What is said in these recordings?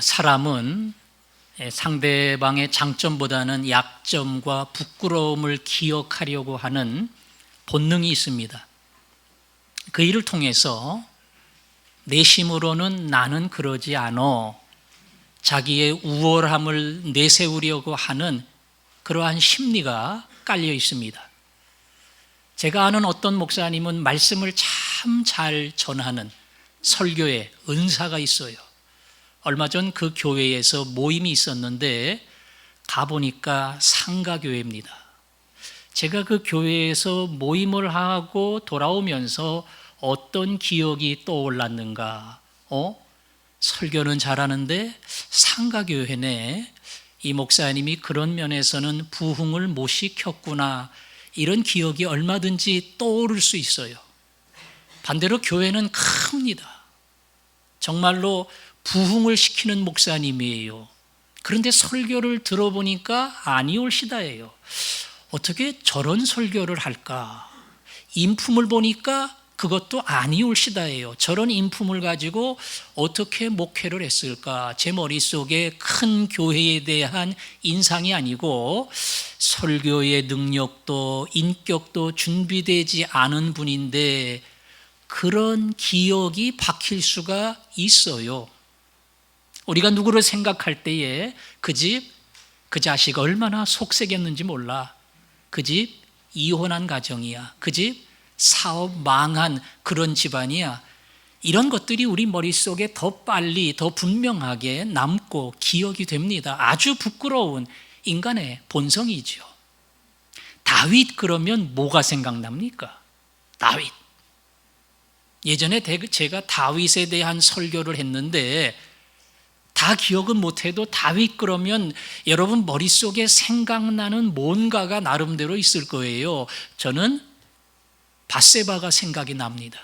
사람은 상대방의 장점보다는 약점과 부끄러움을 기억하려고 하는 본능이 있습니다. 그 일을 통해서 내심으로는 나는 그러지 않어 자기의 우월함을 내세우려고 하는 그러한 심리가 깔려 있습니다. 제가 아는 어떤 목사님은 말씀을 참 잘 전하는 설교에 은사가 있어요. 얼마 전 그 교회에서 모임이 있었는데 가보니까 상가교회입니다. 제가 그 교회에서 모임을 하고 돌아오면서 어떤 기억이 떠올랐는가? 설교는 잘하는데 상가교회네. 이 목사님이 그런 면에서는 부흥을 못 시켰구나. 이런 기억이 얼마든지 떠오를 수 있어요. 반대로 교회는 큽니다. 정말로 부흥을 시키는 목사님이에요. 그런데 설교를 들어보니까 아니올시다예요. 어떻게 저런 설교를 할까? 인품을 보니까 그것도 아니올시다예요. 저런 인품을 가지고 어떻게 목회를 했을까? 제 머릿속에 큰 교회에 대한 인상이 아니고 설교의 능력도 인격도 준비되지 않은 분인데 그런 기억이 박힐 수가 있어요. 우리가 누구를 생각할 때에 그 집, 그 자식 얼마나 속색였는지 몰라. 그 집 이혼한 가정이야. 그 집 사업 망한 그런 집안이야. 이런 것들이 우리 머릿속에 더 빨리 더 분명하게 남고 기억이 됩니다. 아주 부끄러운 인간의 본성이죠. 다윗 그러면 뭐가 생각납니까? 다윗. 예전에 제가 다윗에 대한 설교를 했는데 다 기억은 못해도 다윗 그러면 여러분 머릿속에 생각나는 뭔가가 나름대로 있을 거예요. 저는 밧세바가 생각이 납니다.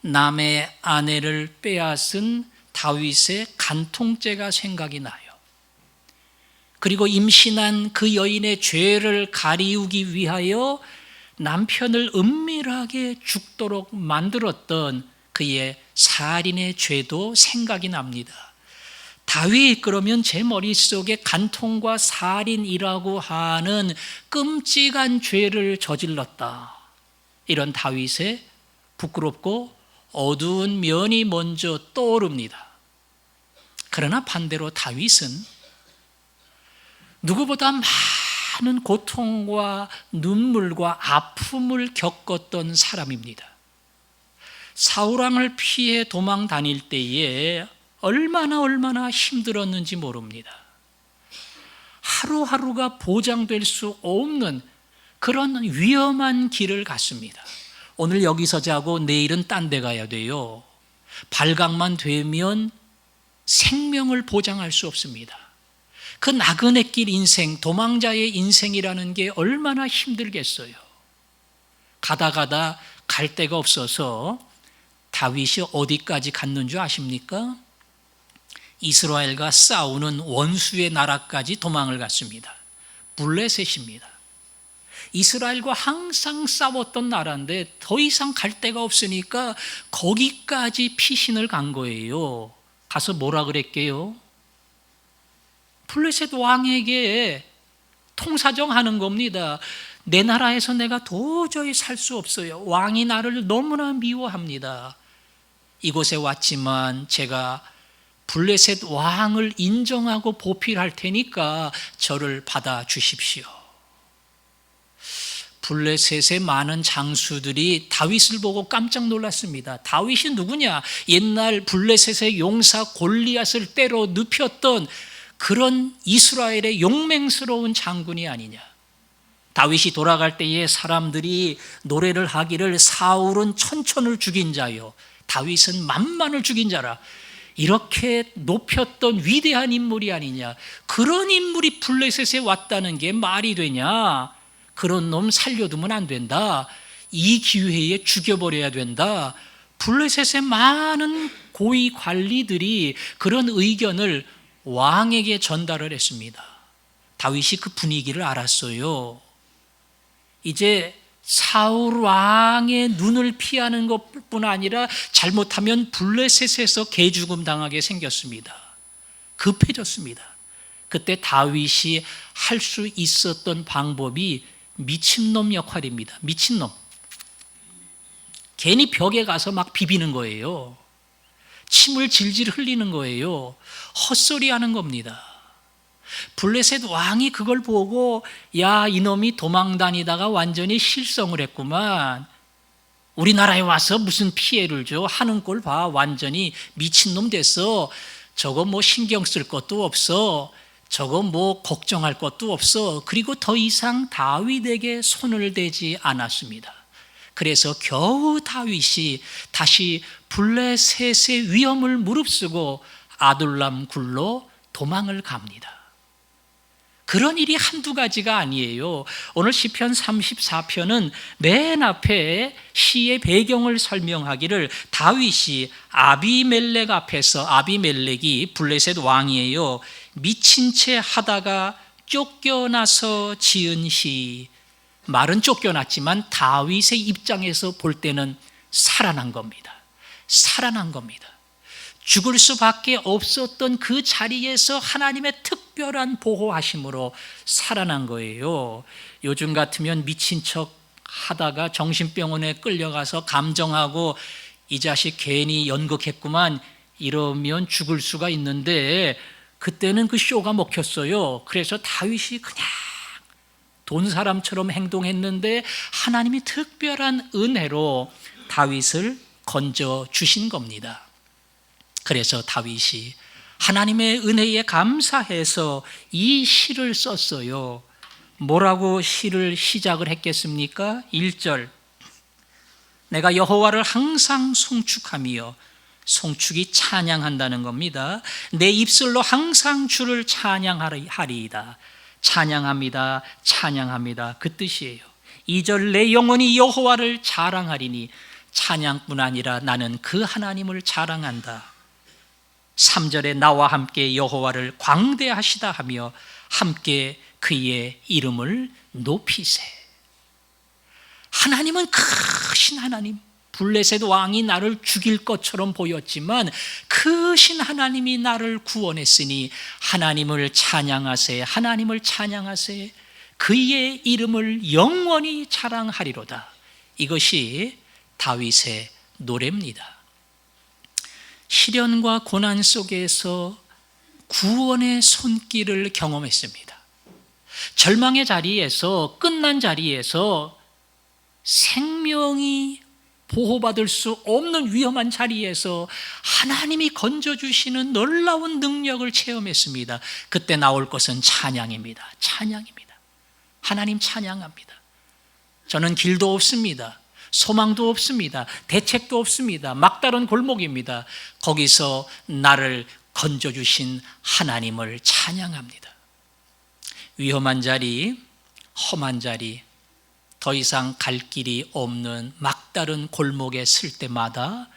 남의 아내를 빼앗은 다윗의 간통죄가 생각이 나요. 그리고 임신한 그 여인의 죄를 가리우기 위하여 남편을 은밀하게 죽도록 만들었던 그의 살인의 죄도 생각이 납니다. 다윗 그러면 제 머릿속에 간통과 살인이라고 하는 끔찍한 죄를 저질렀다. 이런 다윗의 부끄럽고 어두운 면이 먼저 떠오릅니다. 그러나 반대로 다윗은 누구보다 많은 고통과 눈물과 아픔을 겪었던 사람입니다. 사울왕을 피해 도망 다닐 때에 얼마나 힘들었는지 모릅니다. 하루하루가 보장될 수 없는 그런 위험한 길을 갔습니다. 오늘 여기서 자고 내일은 딴 데 가야 돼요. 발각만 되면 생명을 보장할 수 없습니다. 그 나그네 길 인생, 도망자의 인생이라는 게 얼마나 힘들겠어요. 가다 갈 데가 없어서 다윗이 어디까지 갔는 줄 아십니까? 이스라엘과 싸우는 원수의 나라까지 도망을 갔습니다. 블레셋입니다. 이스라엘과 항상 싸웠던 나라인데 더 이상 갈 데가 없으니까 거기까지 피신을 간 거예요. 가서 뭐라 그랬게요? 블레셋 왕에게 통사정하는 겁니다. 내 나라에서 내가 도저히 살 수 없어요. 왕이 나를 너무나 미워합니다. 이곳에 왔지만 제가 블레셋 왕을 인정하고 보필할 테니까 저를 받아주십시오. 블레셋의 많은 장수들이 다윗을 보고 깜짝 놀랐습니다. 다윗이 누구냐? 옛날 블레셋의 용사 골리앗을 때려 눕혔던 그런 이스라엘의 용맹스러운 장군이 아니냐. 다윗이 돌아갈 때에 사람들이 노래를 하기를 사울은 천천을 죽인 자요 다윗은 만만을 죽인 자라. 이렇게 높였던 위대한 인물이 아니냐. 그런 인물이 블레셋에 왔다는 게 말이 되냐. 그런 놈 살려두면 안 된다. 이 기회에 죽여버려야 된다. 블레셋의 많은 고위 관리들이 그런 의견을 왕에게 전달을 했습니다. 다윗이 그 분위기를 알았어요. 이제 사울 왕의 눈을 피하는 것뿐 아니라 잘못하면 블레셋에서 개죽음 당하게 생겼습니다. 급해졌습니다. 그때 다윗이 할 수 있었던 방법이 미친놈 역할입니다. 미친놈. 괜히 벽에 가서 막 비비는 거예요. 침을 질질 흘리는 거예요. 헛소리 하는 겁니다. 블레셋 왕이 그걸 보고 야, 이놈이 도망 다니다가 완전히 실성을 했구만. 우리나라에 와서 무슨 피해를 줘 하는 꼴 봐. 완전히 미친놈 됐어. 저거 뭐 신경 쓸 것도 없어. 저거 뭐 걱정할 것도 없어. 그리고 더 이상 다윗에게 손을 대지 않았습니다. 그래서 겨우 다윗이 다시 블레셋의 위험을 무릅쓰고 아둘람 굴로 도망을 갑니다. 그런 일이 한두 가지가 아니에요. 오늘 시편 34편은 맨 앞에 시의 배경을 설명하기를 다윗이 아비멜렉 앞에서, 아비멜렉이 블레셋 왕이에요, 미친 채 하다가 쫓겨나서 지은 시. 말은 쫓겨났지만 다윗의 입장에서 볼 때는 살아난 겁니다. 살아난 겁니다. 죽을 수밖에 없었던 그 자리에서 하나님의 특별한 보호하심으로 살아난 거예요. 요즘 같으면 미친 척 하다가 정신병원에 끌려가서 감정하고 이 자식 괜히 연극했구만 이러면 죽을 수가 있는데 그때는 그 쇼가 먹혔어요. 그래서 다윗이 그냥 돈 사람처럼 행동했는데 하나님이 특별한 은혜로 다윗을 건져 주신 겁니다. 그래서 다윗이 하나님의 은혜에 감사해서 이 시를 썼어요. 뭐라고 시를 시작을 했겠습니까? 1절, 내가 여호와를 항상 송축하며, 송축이 찬양한다는 겁니다. 내 입술로 항상 주를 찬양하리이다. 찬양합니다. 찬양합니다. 그 뜻이에요. 2절, 내 영혼이 여호와를 자랑하리니, 찬양뿐 아니라 나는 그 하나님을 자랑한다. 3절에 나와 함께 여호와를 광대하시다 하며 함께 그의 이름을 높이세. 하나님은 크신 하나님, 블레셋 왕이 나를 죽일 것처럼 보였지만 크신 하나님이 나를 구원했으니 하나님을 찬양하세. 하나님을 찬양하세. 그의 이름을 영원히 자랑하리로다. 이것이 다윗의 노래입니다. 시련과 고난 속에서 구원의 손길을 경험했습니다. 절망의 자리에서, 끝난 자리에서, 생명이 보호받을 수 없는 위험한 자리에서 하나님이 건져주시는 놀라운 능력을 체험했습니다. 그때 나올 것은 찬양입니다. 찬양입니다. 하나님 찬양합니다. 저는 길도 없습니다. 소망도 없습니다. 대책도 없습니다. 막다른 골목입니다. 거기서 나를 건져주신 하나님을 찬양합니다. 위험한 자리, 험한 자리, 더 이상 갈 길이 없는 막다른 골목에 설 때마다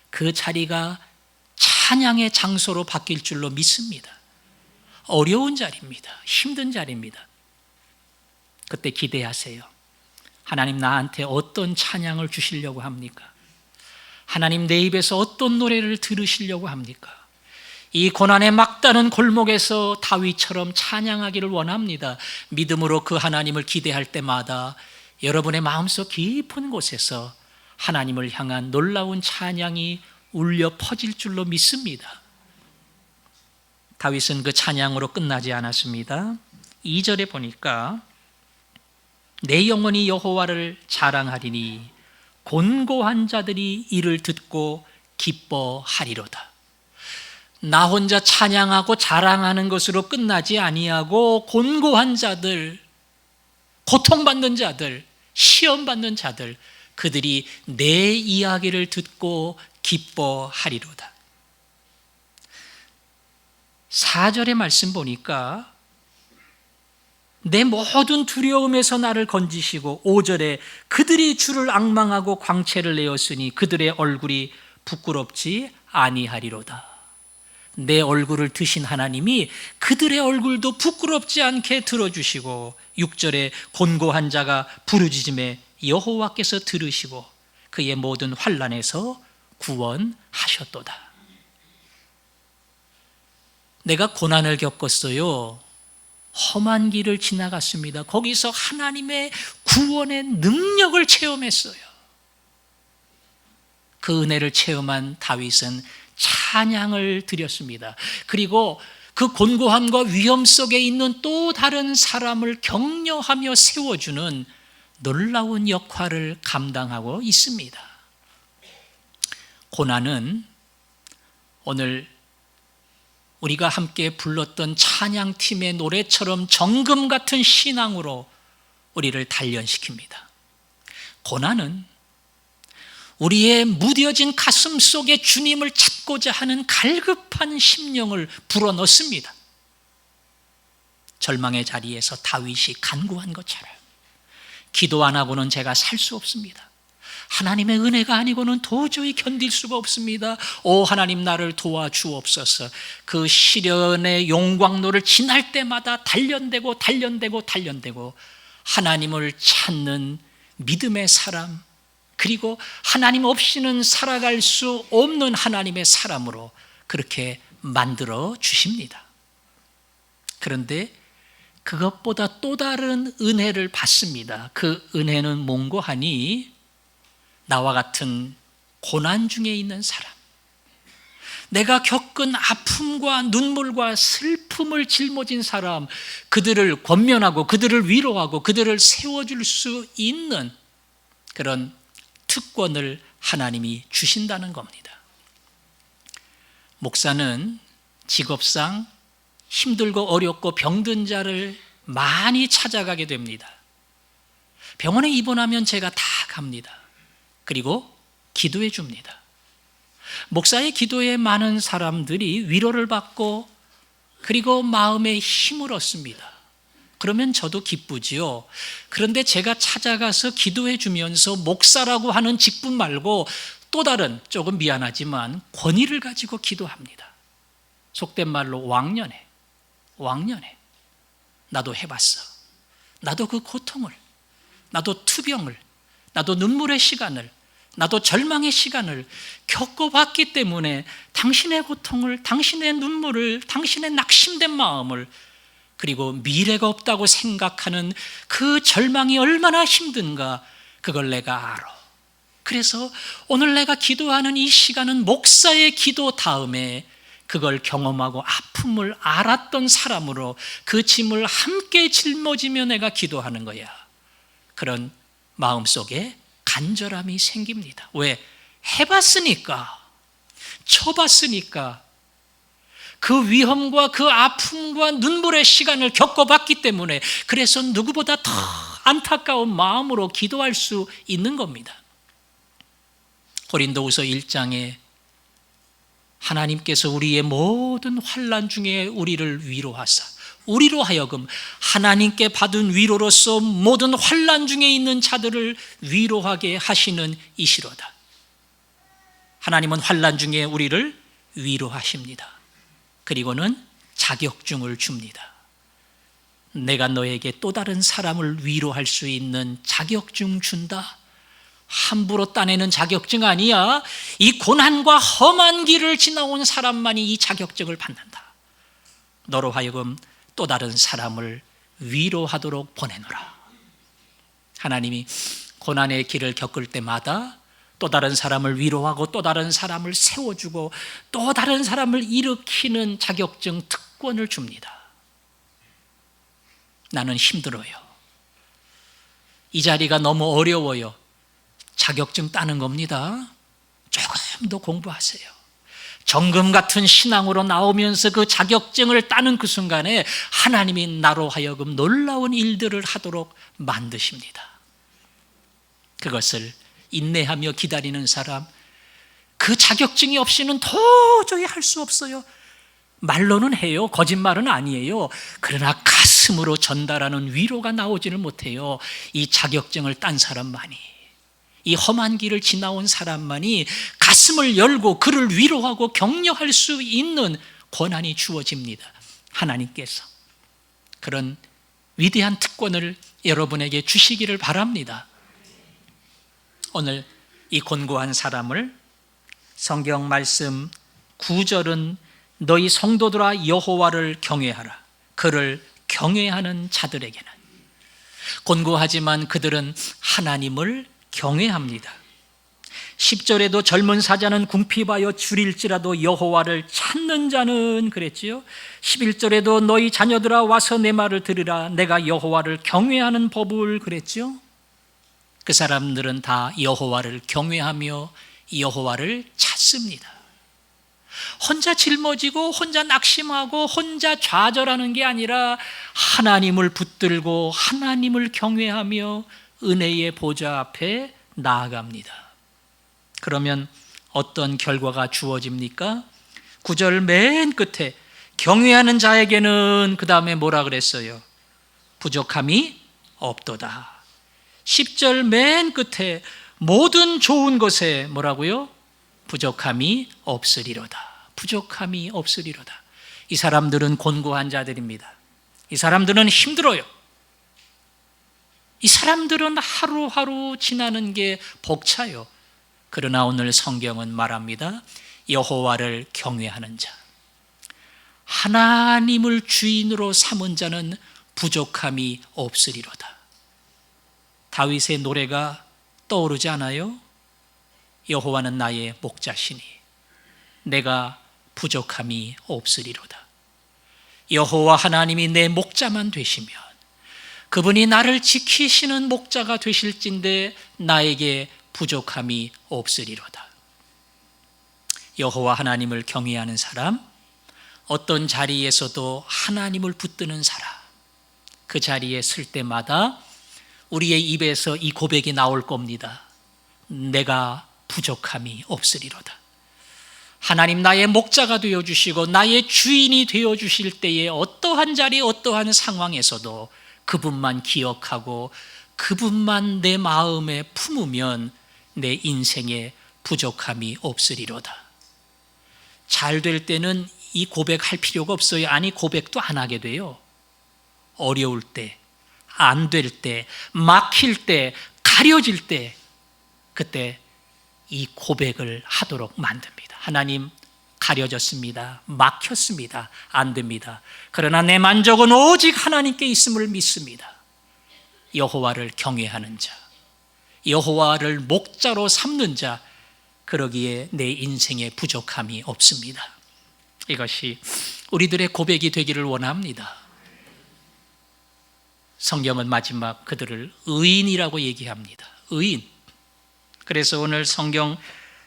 그 자리가 찬양의 장소로 바뀔 줄로 믿습니다. 어려운 자리입니다. 힘든 자리입니다. 그때 기대하세요. 하나님 나한테 어떤 찬양을 주시려고 합니까? 하나님 내 입에서 어떤 노래를 들으시려고 합니까? 이 고난의 막다른 골목에서 다윗처럼 찬양하기를 원합니다. 믿음으로 그 하나님을 기대할 때마다 여러분의 마음속 깊은 곳에서 하나님을 향한 놀라운 찬양이 울려 퍼질 줄로 믿습니다. 다윗은 그 찬양으로 끝나지 않았습니다. 2절에 보니까 내 영혼이 여호와를 자랑하리니 곤고한 자들이 이를 듣고 기뻐하리로다. 나 혼자 찬양하고 자랑하는 것으로 끝나지 아니하고 곤고한 자들, 고통받는 자들, 시험받는 자들, 그들이 내 이야기를 듣고 기뻐하리로다. 4절의 말씀 보니까 내 모든 두려움에서 나를 건지시고, 5절에 그들이 주를 앙망하고 광채를 내었으니 그들의 얼굴이 부끄럽지 아니하리로다. 내 얼굴을 드신 하나님이 그들의 얼굴도 부끄럽지 않게 들어주시고, 6절에 곤고한 자가 부르짖음에 여호와께서 들으시고 그의 모든 환난에서 구원하셨도다. 내가 고난을 겪었어요. 험한 길을 지나갔습니다. 거기서 하나님의 구원의 능력을 체험했어요. 그 은혜를 체험한 다윗은 찬양을 드렸습니다. 그리고 그 곤고함과 위험 속에 있는 또 다른 사람을 격려하며 세워주는 놀라운 역할을 감당하고 있습니다. 고난은 오늘 우리가 함께 불렀던 찬양팀의 노래처럼 정금 같은 신앙으로 우리를 단련시킵니다. 고난은 우리의 무뎌진 가슴 속에 주님을 찾고자 하는 갈급한 심령을 불어넣습니다. 절망의 자리에서 다윗이 간구한 것처럼 기도 안 하고는 제가 살 수 없습니다. 하나님의 은혜가 아니고는 도저히 견딜 수가 없습니다. 오 하나님 나를 도와주옵소서. 그 시련의 용광로를 지날 때마다 단련되고 하나님을 찾는 믿음의 사람, 그리고 하나님 없이는 살아갈 수 없는 하나님의 사람으로 그렇게 만들어 주십니다. 그런데 그것보다 또 다른 은혜를 받습니다. 그 은혜는 뭔고 하니 나와 같은 고난 중에 있는 사람, 내가 겪은 아픔과 눈물과 슬픔을 짊어진 사람, 그들을 권면하고 그들을 위로하고 그들을 세워줄 수 있는 그런 특권을 하나님이 주신다는 겁니다. 목사는 직업상 힘들고 어렵고 병든 자를 많이 찾아가게 됩니다. 병원에 입원하면 제가 다 갑니다. 그리고 기도해 줍니다. 목사의 기도에 많은 사람들이 위로를 받고 그리고 마음에 힘을 얻습니다. 그러면 저도 기쁘지요. 그런데 제가 찾아가서 기도해 주면서 목사라고 하는 직분 말고 또 다른, 조금 미안하지만 권위를 가지고 기도합니다. 속된 말로 왕년에 나도 해봤어. 나도 그 고통을, 나도 투병을, 나도 눈물의 시간을, 나도 절망의 시간을 겪어봤기 때문에 당신의 고통을, 당신의 눈물을, 당신의 낙심된 마음을, 그리고 미래가 없다고 생각하는 그 절망이 얼마나 힘든가, 그걸 내가 알아. 그래서 오늘 내가 기도하는 이 시간은 목사의 기도 다음에 그걸 경험하고 아픔을 알았던 사람으로 그 짐을 함께 짊어지며 내가 기도하는 거야. 그런 마음속에 간절함이 생깁니다. 왜? 해봤으니까, 쳐봤으니까, 그 위험과 그 아픔과 눈물의 시간을 겪어봤기 때문에, 그래서 누구보다 더 안타까운 마음으로 기도할 수 있는 겁니다. 고린도후서 1장에 하나님께서 우리의 모든 환난 중에 우리를 위로하사 우리로 하여금 하나님께 받은 위로로서 모든 환난 중에 있는 자들을 위로하게 하시는 이시로다. 하나님은 환난 중에 우리를 위로하십니다. 그리고는 자격증을 줍니다. 내가 너에게 또 다른 사람을 위로할 수 있는 자격증 준다. 함부로 따내는 자격증 아니야. 이 고난과 험한 길을 지나온 사람만이 이 자격증을 받는다. 너로 하여금 또 다른 사람을 위로하도록 보내노라. 하나님이 고난의 길을 겪을 때마다 또 다른 사람을 위로하고 또 다른 사람을 세워주고 또 다른 사람을 일으키는 자격증, 특권을 줍니다. 나는 힘들어요. 이 자리가 너무 어려워요. 자격증 따는 겁니다. 조금 더 공부하세요. 정금 같은 신앙으로 나오면서 그 자격증을 따는 그 순간에 하나님이 나로 하여금 놀라운 일들을 하도록 만드십니다. 그것을 인내하며 기다리는 사람, 그 자격증이 없이는 도저히 할 수 없어요. 말로는 해요. 거짓말은 아니에요. 그러나 가슴으로 전달하는 위로가 나오지는 못해요. 이 자격증을 딴 사람만이, 이 험한 길을 지나온 사람만이 가슴을 열고 그를 위로하고 격려할 수 있는 권한이 주어집니다. 하나님께서 그런 위대한 특권을 여러분에게 주시기를 바랍니다. 오늘 이 곤고한 사람을 성경 말씀 9절은 너희 성도들아 여호와를 경외하라. 그를 경외하는 자들에게는. 곤고하지만 그들은 하나님을 경외합니다. 10절에도 젊은 사자는 궁핍하여 줄일지라도 여호와를 찾는 자는 그랬지요. 11절에도 너희 자녀들아 와서 내 말을 들으라. 내가 여호와를 경외하는 법을 그랬죠. 그 사람들은 다 여호와를 경외하며 여호와를 찾습니다. 혼자 짊어지고 혼자 낙심하고 혼자 좌절하는 게 아니라 하나님을 붙들고 하나님을 경외하며 은혜의 보좌 앞에 나아갑니다. 그러면 어떤 결과가 주어집니까? 9절 맨 끝에 경외하는 자에게는 그 다음에 뭐라 그랬어요? 부족함이 없도다. 10절 맨 끝에 모든 좋은 것에 뭐라고요? 부족함이 없으리로다. 부족함이 없으리로다. 이 사람들은 곤고한 자들입니다. 이 사람들은 힘들어요. 이 사람들은 하루하루 지나는 게 벅차요. 그러나 오늘 성경은 말합니다. 여호와를 경외하는 자, 하나님을 주인으로 삼은 자는 부족함이 없으리로다. 다윗의 노래가 떠오르지 않아요? 여호와는 나의 목자시니 내가 부족함이 없으리로다. 여호와 하나님이 내 목자만 되시면 그분이 나를 지키시는 목자가 되실진데 나에게 부족함이 없으리로다. 여호와 하나님을 경외하는 사람, 어떤 자리에서도 하나님을 붙드는 사람, 그 자리에 설 때마다 우리의 입에서 이 고백이 나올 겁니다. 내가 부족함이 없으리로다. 하나님 나의 목자가 되어주시고 나의 주인이 되어주실 때에 어떠한 자리 어떠한 상황에서도 그분만 기억하고 그분만 내 마음에 품으면 내 인생에 부족함이 없으리로다. 잘 될 때는 이 고백할 필요가 없어요. 아니 고백도 안 하게 돼요. 어려울 때, 안 될 때, 막힐 때, 가려질 때 그때 이 고백을 하도록 만듭니다. 하나님 가려졌습니다. 막혔습니다. 안 됩니다. 그러나 내 만족은 오직 하나님께 있음을 믿습니다. 여호와를 경외하는 자, 여호와를 목자로 삼는 자, 그러기에 내 인생에 부족함이 없습니다. 이것이 우리들의 고백이 되기를 원합니다. 성경은 마지막 그들을 의인이라고 얘기합니다. 의인. 그래서 오늘 성경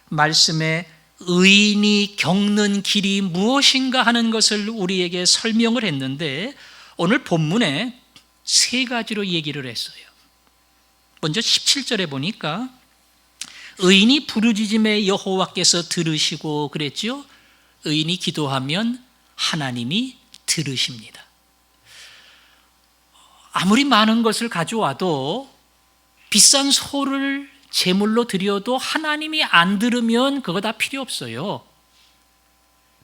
말씀에 의인이 겪는 길이 무엇인가 하는 것을 우리에게 설명을 했는데 오늘 본문에 세 가지로 얘기를 했어요. 먼저 17절에 보니까 의인이 부르짖음에 여호와께서 들으시고 그랬죠. 의인이 기도하면 하나님이 들으십니다. 아무리 많은 것을 가져와도 비싼 소를 제물로 드려도 하나님이 안 들으면 그거 다 필요 없어요.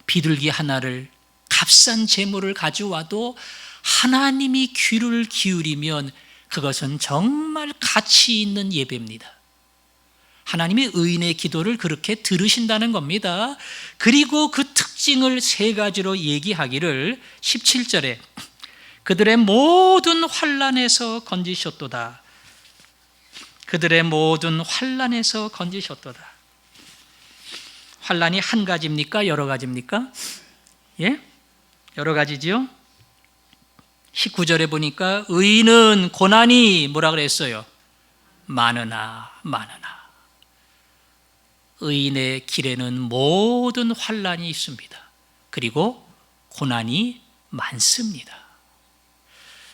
비둘기 하나를 값싼 제물을 가져와도 하나님이 귀를 기울이면 그것은 정말 가치 있는 예배입니다. 하나님이 의인의 기도를 그렇게 들으신다는 겁니다. 그리고 그 특징을 세 가지로 얘기하기를 17절에 그들의 모든 환난에서 건지셨도다. 그들의 모든 환난에서 건지셨도다. 환난이 한 가지입니까? 여러 가지입니까? 예? 여러 가지지요? 19절에 보니까 의인은 고난이 뭐라 그랬어요? 많으나 많으나. 의인의 길에는 모든 환난이 있습니다. 그리고 고난이 많습니다.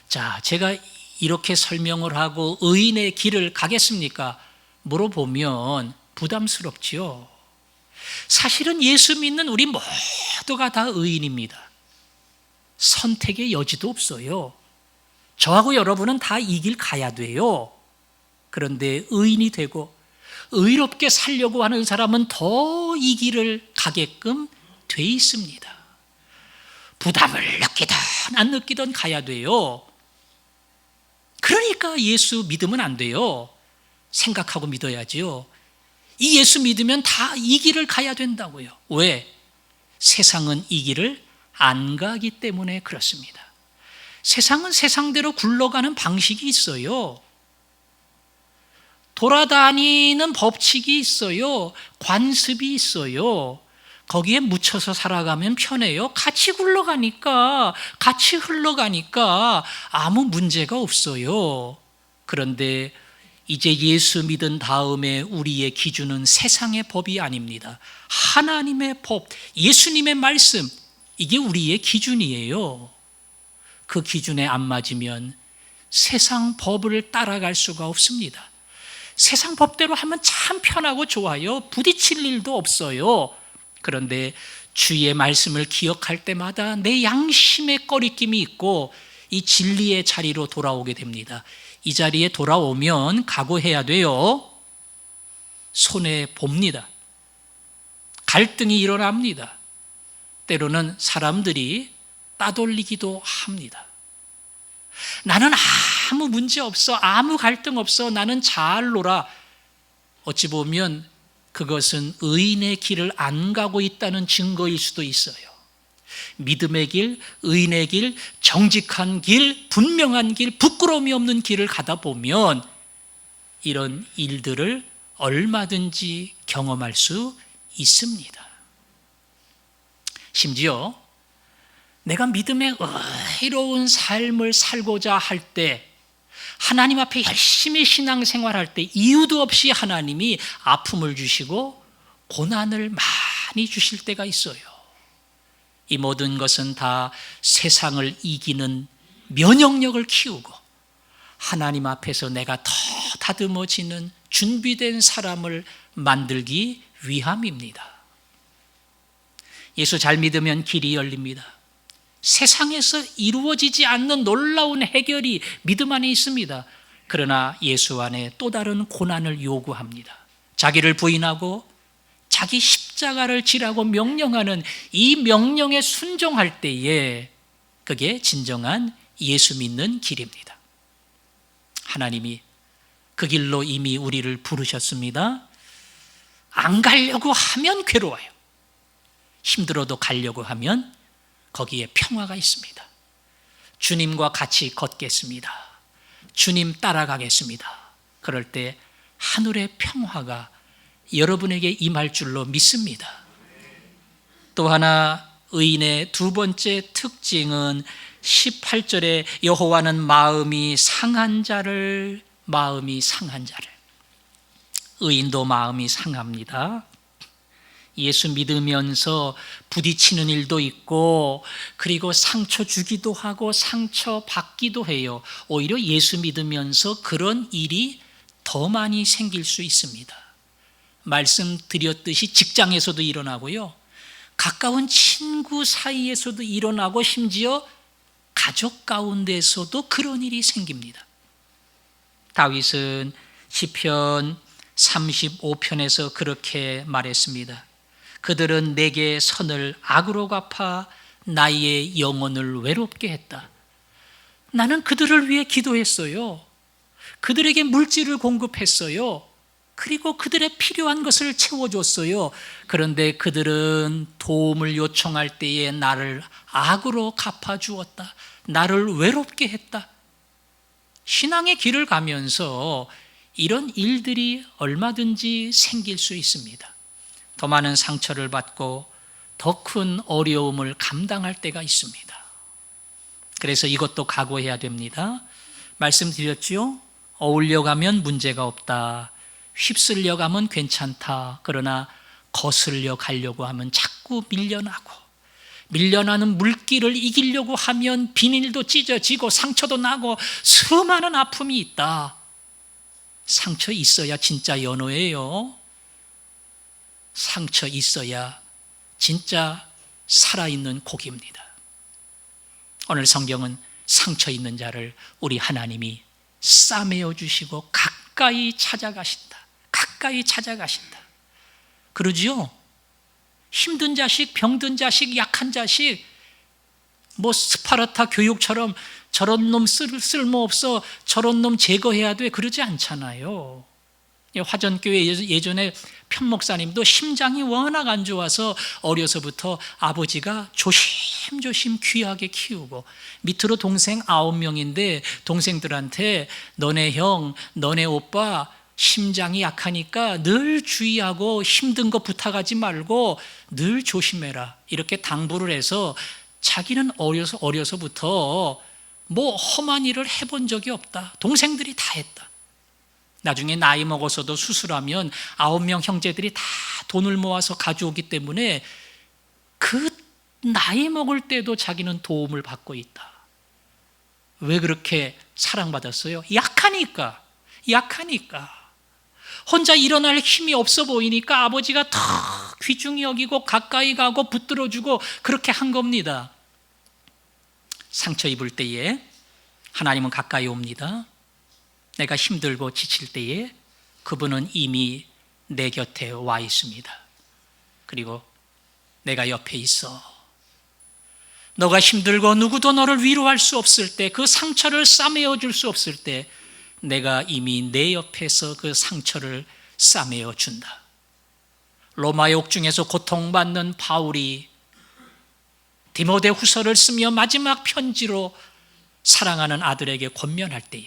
자, 제가 이렇게 설명을 하고 의인의 길을 가겠습니까? 물어보면 부담스럽지요. 사실은 예수 믿는 우리 모두가 다 의인입니다. 선택의 여지도 없어요. 저하고 여러분은 다 이 길 가야 돼요. 그런데 의인이 되고 의롭게 살려고 하는 사람은 더 이 길을 가게끔 돼 있습니다. 부담을 느끼든 안 느끼든 가야 돼요. 그러니까 예수 믿으면 안 돼요. 생각하고 믿어야지요. 이 예수 믿으면 다 이 길을 가야 된다고요. 왜? 세상은 이 길을 안 가기 때문에 그렇습니다. 세상은 세상대로 굴러가는 방식이 있어요. 돌아다니는 법칙이 있어요. 관습이 있어요. 거기에 묻혀서 살아가면 편해요. 같이 굴러가니까, 같이 흘러가니까 아무 문제가 없어요. 그런데 이제 예수 믿은 다음에 우리의 기준은 세상의 법이 아닙니다. 하나님의 법, 예수님의 말씀, 이게 우리의 기준이에요. 그 기준에 안 맞으면 세상 법을 따라갈 수가 없습니다. 세상 법대로 하면 참 편하고 좋아요. 부딪힐 일도 없어요. 그런데 주의 말씀을 기억할 때마다 내 양심의 꺼리낌이 있고 이 진리의 자리로 돌아오게 됩니다. 이 자리에 돌아오면 각오해야 돼요. 손해 봅니다. 갈등이 일어납니다. 때로는 사람들이 따돌리기도 합니다. 나는 아무 문제 없어, 아무 갈등 없어, 나는 잘 놀아. 어찌 보면 그것은 의인의 길을 안 가고 있다는 증거일 수도 있어요. 믿음의 길, 의인의 길, 정직한 길, 분명한 길, 부끄러움이 없는 길을 가다 보면 이런 일들을 얼마든지 경험할 수 있습니다. 심지어 내가 믿음의 의로운 삶을 살고자 할 때, 하나님 앞에 열심히 신앙생활할 때 이유도 없이 하나님이 아픔을 주시고 고난을 많이 주실 때가 있어요. 이 모든 것은 다 세상을 이기는 면역력을 키우고 하나님 앞에서 내가 더 다듬어지는 준비된 사람을 만들기 위함입니다. 예수 잘 믿으면 길이 열립니다. 세상에서 이루어지지 않는 놀라운 해결이 믿음 안에 있습니다. 그러나 예수 안에 또 다른 고난을 요구합니다. 자기를 부인하고 자기 십자가를 지라고 명령하는 이 명령에 순종할 때에 그게 진정한 예수 믿는 길입니다. 하나님이 그 길로 이미 우리를 부르셨습니다. 안 가려고 하면 괴로워요. 힘들어도 가려고 하면 거기에 평화가 있습니다. 주님과 같이 걷겠습니다. 주님 따라가겠습니다. 그럴 때 하늘의 평화가 여러분에게 임할 줄로 믿습니다. 또 하나 의인의 두 번째 특징은 18절에 여호와는 마음이 상한 자를 의인도 마음이 상합니다. 예수 믿으면서 부딪히는 일도 있고 그리고 상처 주기도 하고 상처 받기도 해요. 오히려 예수 믿으면서 그런 일이 더 많이 생길 수 있습니다. 말씀드렸듯이 직장에서도 일어나고요. 가까운 친구 사이에서도 일어나고 심지어 가족 가운데서도 그런 일이 생깁니다. 다윗은 시편 35편에서 그렇게 말했습니다. 그들은 내게 선을 악으로 갚아 나의 영혼을 외롭게 했다. 나는 그들을 위해 기도했어요. 그들에게 물질을 공급했어요. 그리고 그들의 필요한 것을 채워줬어요. 그런데 그들은 도움을 요청할 때에 나를 악으로 갚아주었다. 나를 외롭게 했다. 신앙의 길을 가면서 이런 일들이 얼마든지 생길 수 있습니다. 더 많은 상처를 받고 더 큰 어려움을 감당할 때가 있습니다. 그래서 이것도 각오해야 됩니다. 말씀드렸죠? 어울려 가면 문제가 없다. 휩쓸려 가면 괜찮다. 그러나 거슬려 가려고 하면 자꾸 밀려나고, 밀려나는 물길을 이기려고 하면 비닐도 찢어지고 상처도 나고 수많은 아픔이 있다. 상처 있어야 진짜 연호예요. 상처 있어야 진짜 살아있는 고기입니다. 오늘 성경은 상처 있는 자를 우리 하나님이 싸매어 주시고 가까이 찾아가신다. 가까이 찾아가신다. 그러지요? 힘든 자식, 병든 자식, 약한 자식, 뭐 스파르타 교육처럼 저런 놈 쓸모없어, 저런 놈 제거해야 돼, 그러지 않잖아요. 화전교회 예전에 편목사님도 심장이 워낙 안 좋아서 어려서부터 아버지가 조심조심 귀하게 키우고, 밑으로 동생 9명인데 동생들한테 너네 형, 너네 오빠 심장이 약하니까 늘 주의하고 힘든 거 부탁하지 말고 늘 조심해라, 이렇게 당부를 해서 자기는 어려서부터 뭐 험한 일을 해본 적이 없다. 동생들이 다 했다. 나중에 나이 먹어서도 수술하면 9명 형제들이 다 돈을 모아서 가져오기 때문에 그 나이 먹을 때도 자기는 도움을 받고 있다. 왜 그렇게 사랑받았어요? 약하니까. 혼자 일어날 힘이 없어 보이니까 아버지가 더 귀중히 여기고 가까이 가고 붙들어주고 그렇게 한 겁니다. 상처 입을 때에 하나님은 가까이 옵니다. 내가 힘들고 지칠 때에 그분은 이미 내 곁에 와 있습니다. 그리고 내가 옆에 있어. 너가 힘들고 누구도 너를 위로할 수 없을 때, 그 상처를 싸매어 줄 수 없을 때 내가 이미 내 옆에서 그 상처를 싸매어 준다. 로마의 옥중에서 고통받는 바울이 디모데후서를 쓰며 마지막 편지로 사랑하는 아들에게 권면할 때에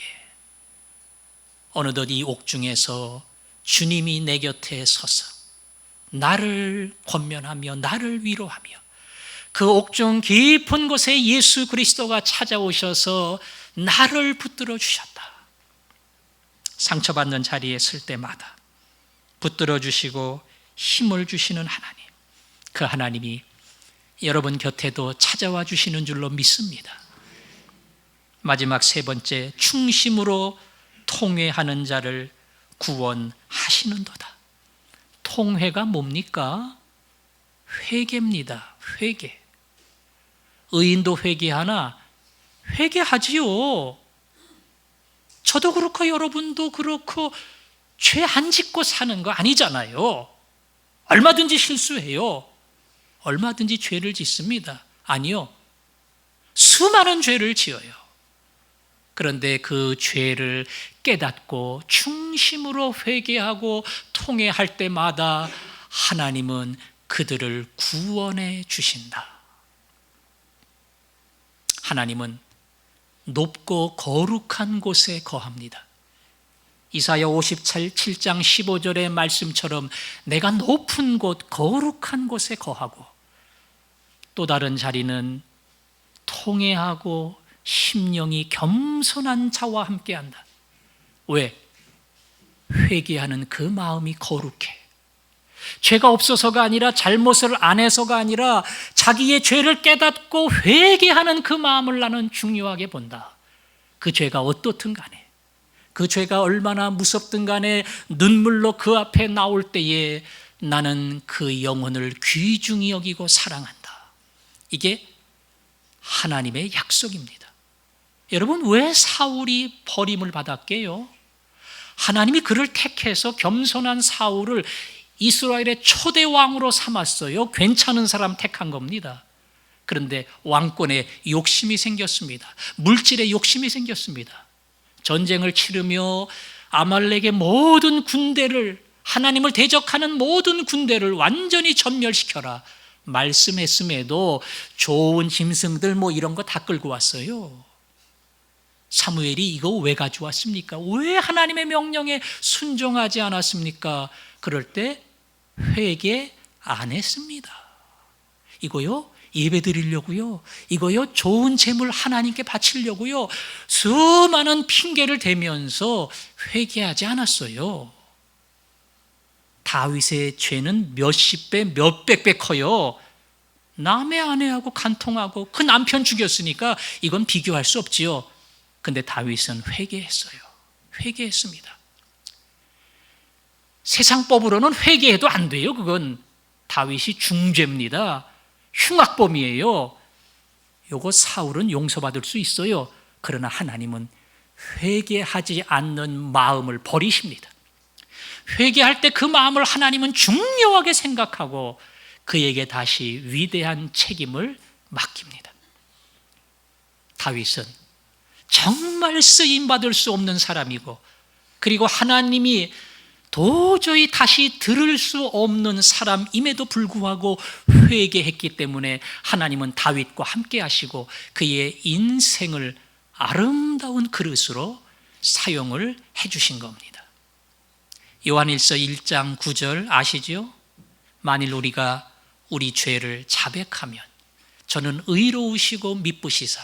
어느덧 이 옥중에서 주님이 내 곁에 서서 나를 권면하며 나를 위로하며 그 옥중 깊은 곳에 예수 그리스도가 찾아오셔서 나를 붙들어 주셨다. 상처받는 자리에 설 때마다 붙들어 주시고 힘을 주시는 하나님, 그 하나님이 여러분 곁에도 찾아와 주시는 줄로 믿습니다. 마지막 세 번째, 충심으로 통회하는 자를 구원하시는도다. 통회가 뭡니까? 회개입니다. 회개. 의인도 회개하나? 회개하지요. 저도 그렇고 여러분도 그렇고 죄 안 짓고 사는 거 아니잖아요. 얼마든지 실수해요. 얼마든지 죄를 짓습니다. 아니요. 수많은 죄를 지어요. 그런데 그 죄를 깨닫고 충심으로 회개하고 통회할 때마다 하나님은 그들을 구원해 주신다. 하나님은 높고 거룩한 곳에 거합니다. 이사야 57장 15절의 말씀처럼 내가 높은 곳, 거룩한 곳에 거하고, 또 다른 자리는 통회하고 심령이 겸손한 자와 함께한다. 왜? 회개하는 그 마음이 거룩해. 죄가 없어서가 아니라, 잘못을 안 해서가 아니라 자기의 죄를 깨닫고 회개하는 그 마음을 나는 중요하게 본다. 그 죄가 어떻든 간에, 그 죄가 얼마나 무섭든 간에 눈물로 그 앞에 나올 때에 나는 그 영혼을 귀중히 여기고 사랑한다. 이게 하나님의 약속입니다. 여러분, 왜 사울이 버림을 받았게요? 하나님이 그를 택해서 겸손한 사울을 이스라엘의 초대 왕으로 삼았어요. 괜찮은 사람 택한 겁니다. 그런데 왕권에 욕심이 생겼습니다. 물질에 욕심이 생겼습니다. 전쟁을 치르며 아말렉의 모든 군대를, 하나님을 대적하는 모든 군대를 완전히 전멸시켜라 말씀했음에도 좋은 짐승들 뭐 이런 거 다 끌고 왔어요. 사무엘이 이거 왜 가져왔습니까? 왜 하나님의 명령에 순종하지 않았습니까? 그럴 때 회개 안 했습니다. 이거요, 예배 드리려고요, 이거요, 좋은 재물 하나님께 바치려고요, 수많은 핑계를 대면서 회개하지 않았어요. 다윗의 죄는 몇십 배, 몇백 배 커요. 남의 아내하고 간통하고 그 남편 죽였으니까 이건 비교할 수 없지요. 근데 다윗은 회개했어요. 회개했습니다. 세상법으로는 회개해도 안 돼요. 그건 다윗이 중죄입니다. 흉악범이에요. 요거 사울은 용서받을 수 있어요. 그러나 하나님은 회개하지 않는 마음을 버리십니다. 회개할 때 그 마음을 하나님은 중요하게 생각하고 그에게 다시 위대한 책임을 맡깁니다. 다윗은 정말 쓰임받을 수 없는 사람이고, 그리고 하나님이 도저히 다시 들을 수 없는 사람임에도 불구하고 회개했기 때문에 하나님은 다윗과 함께 하시고 그의 인생을 아름다운 그릇으로 사용을 해주신 겁니다. 요한일서 1장 9절 아시죠? 만일 우리가 우리 죄를 자백하면 저는 의로우시고 미쁘시사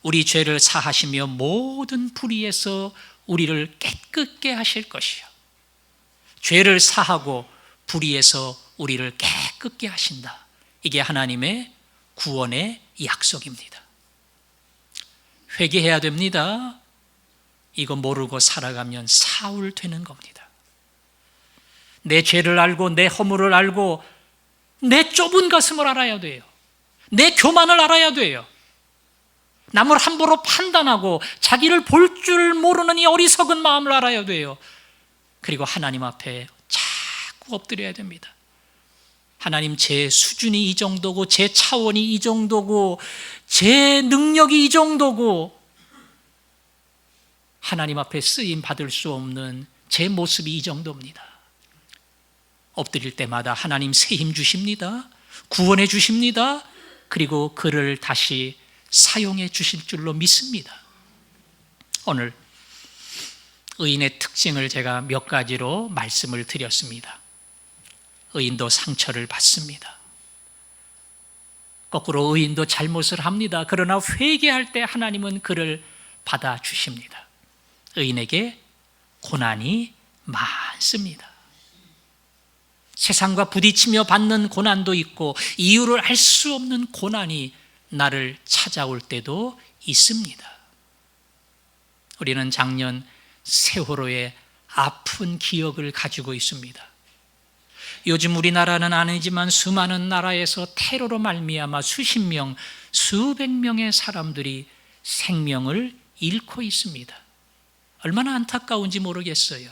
우리 죄를 사하시며 모든 불의에서 우리를 깨끗게 하실 것이요. 죄를 사하고 불의에서 우리를 깨끗게 하신다. 이게 하나님의 구원의 약속입니다. 회개해야 됩니다. 이거 모르고 살아가면 사울 되는 겁니다. 내 죄를 알고 내 허물을 알고 내 좁은 가슴을 알아야 돼요. 내 교만을 알아야 돼요. 남을 함부로 판단하고 자기를 볼 줄 모르는 이 어리석은 마음을 알아야 돼요. 그리고 하나님 앞에 자꾸 엎드려야 됩니다. 하나님, 제 수준이 이 정도고 제 차원이 이 정도고 제 능력이 이 정도고 하나님 앞에 쓰임 받을 수 없는 제 모습이 이 정도입니다. 엎드릴 때마다 하나님 새 힘 주십니다. 구원해 주십니다. 그리고 그를 다시 사용해 주실 줄로 믿습니다. 오늘 의인의 특징을 제가 몇 가지로 말씀을 드렸습니다. 의인도 상처를 받습니다. 거꾸로 의인도 잘못을 합니다. 그러나 회개할 때 하나님은 그를 받아주십니다. 의인에게 고난이 많습니다. 세상과 부딪히며 받는 고난도 있고 이유를 알 수 없는 고난이 나를 찾아올 때도 있습니다. 우리는 작년 세월호의 아픈 기억을 가지고 있습니다. 요즘 우리나라는 아니지만 수많은 나라에서 테러로 말미암아 수십 명, 수백 명의 사람들이 생명을 잃고 있습니다. 얼마나 안타까운지 모르겠어요.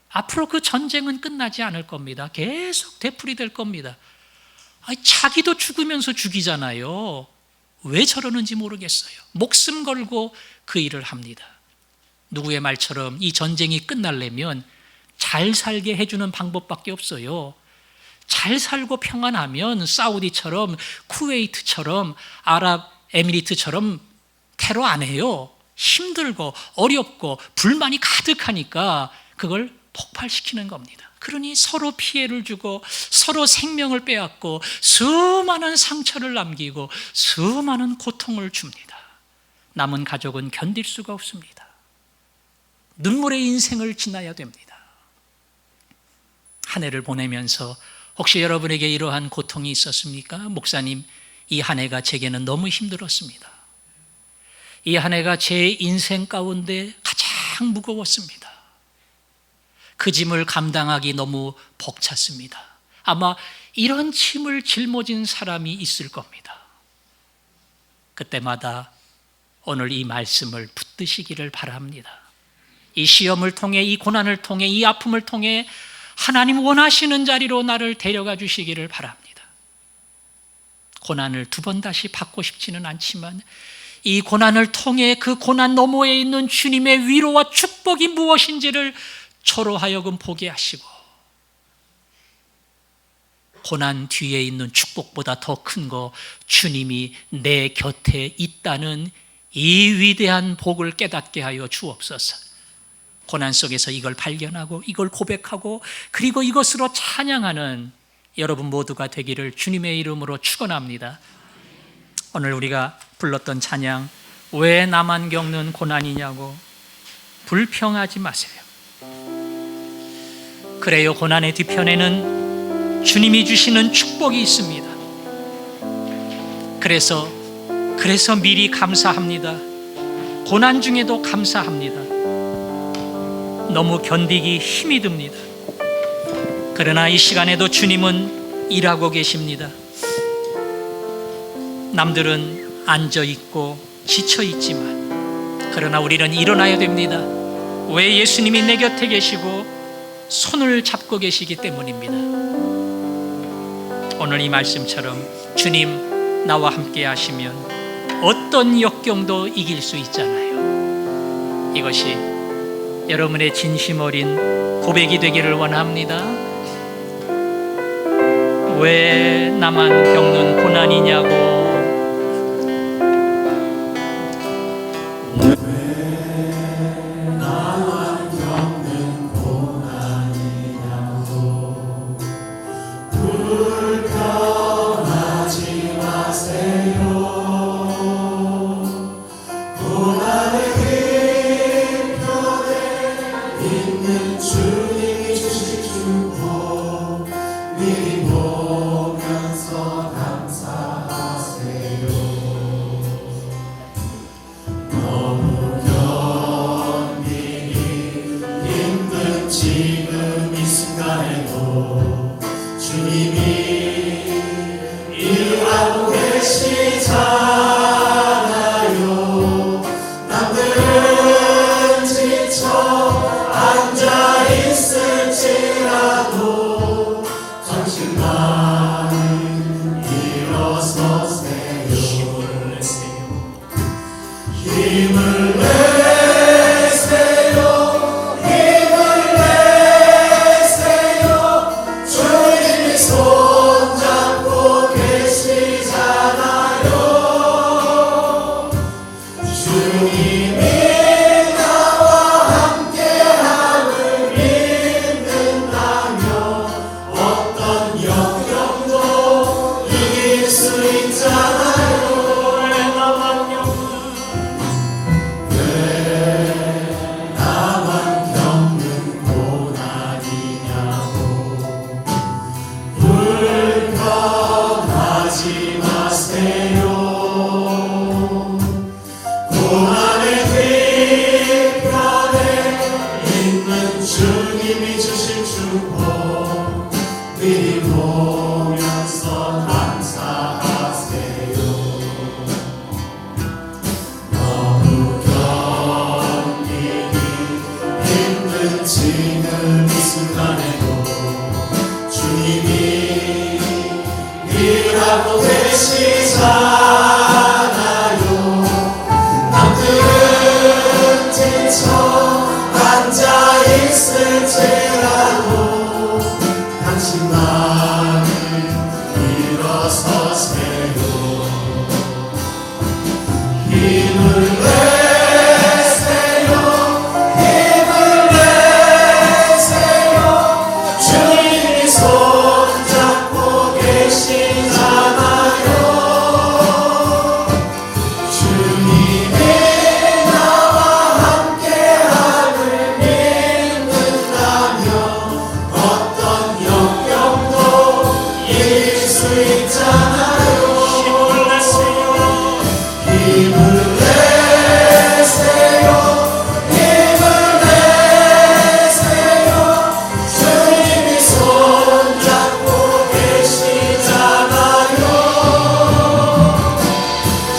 앞으로 그 전쟁은 끝나지 않을 겁니다. 계속 되풀이될 겁니다. 자기도 죽으면서 죽이잖아요. 왜 저러는지 모르겠어요. 목숨 걸고 그 일을 합니다. 누구의 말처럼 이 전쟁이 끝나려면 잘 살게 해주는 방법밖에 없어요. 잘 살고 평안하면 사우디처럼 쿠웨이트처럼 아랍에미리트처럼 테러 안 해요. 힘들고 어렵고 불만이 가득하니까 그걸 폭발시키는 겁니다. 그러니 서로 피해를 주고 서로 생명을 빼앗고 수많은 상처를 남기고 수많은 고통을 줍니다. 남은 가족은 견딜 수가 없습니다. 눈물의 인생을 지나야 됩니다. 한 해를 보내면서 혹시 여러분에게 이러한 고통이 있었습니까? 목사님, 이 한 해가 제게는 너무 힘들었습니다. 이 한 해가 제 인생 가운데 가장 무거웠습니다. 그 짐을 감당하기 너무 벅찼습니다. 아마 이런 짐을 짊어진 사람이 있을 겁니다. 그때마다 오늘 이 말씀을 붙드시기를 바랍니다. 이 시험을 통해, 이 고난을 통해, 이 아픔을 통해 하나님 원하시는 자리로 나를 데려가 주시기를 바랍니다. 고난을 두 번 다시 받고 싶지는 않지만 이 고난을 통해 그 고난 너머에 있는 주님의 위로와 축복이 무엇인지를 저로 하여금 보게 하시고 고난 뒤에 있는 축복보다 더 큰 거 주님이 내 곁에 있다는 이 위대한 복을 깨닫게 하여 주옵소서. 고난 속에서 이걸 발견하고 이걸 고백하고 그리고 이것으로 찬양하는 여러분 모두가 되기를 주님의 이름으로 축원합니다. 오늘 우리가 불렀던 찬양, 왜 나만 겪는 고난이냐고 불평하지 마세요. 그래요, 고난의 뒤편에는 주님이 주시는 축복이 있습니다. 그래서 미리 감사합니다. 고난 중에도 감사합니다. 너무 견디기 힘이 듭니다. 그러나 이 시간에도 주님은 일하고 계십니다. 남들은 앉아있고 지쳐있지만 그러나 우리는 일어나야 됩니다. 왜? 예수님이 내 곁에 계시고 손을 잡고 계시기 때문입니다. 오늘 이 말씀처럼 주님 나와 함께 하시면 어떤 역경도 이길 수 있잖아요. 이것이 여러분의 진심 어린 고백이 되기를 원합니다. 왜 나만 겪는 고난이냐고, 지금 이 순간에도 주님이 일하고 계시잖아요. 남들은 지쳐 앉아 있을지라도 당신만은 일어서세요. 힘을 내세요. 힘을 내세요. 주님이 주신 축복 미리 보면서 감사하세요. 너무 견디기 힘든 지금 이 순간에도 주님이 일하고 계시잖아요. 남들은 지쳐 앉아 있을지라도 당신만은 일어서세요. 힘을 내세요. 힘을 내세요. 주님이 손잡고 계시잖아요. 주님이 나와 함께함을 믿는다면 어떤 역경도 이길 수 있잖아요. 힘을 내세요. 힘을 내세요. 힘을 내세요. 주님이 손잡고 계시잖아요.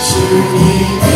주님이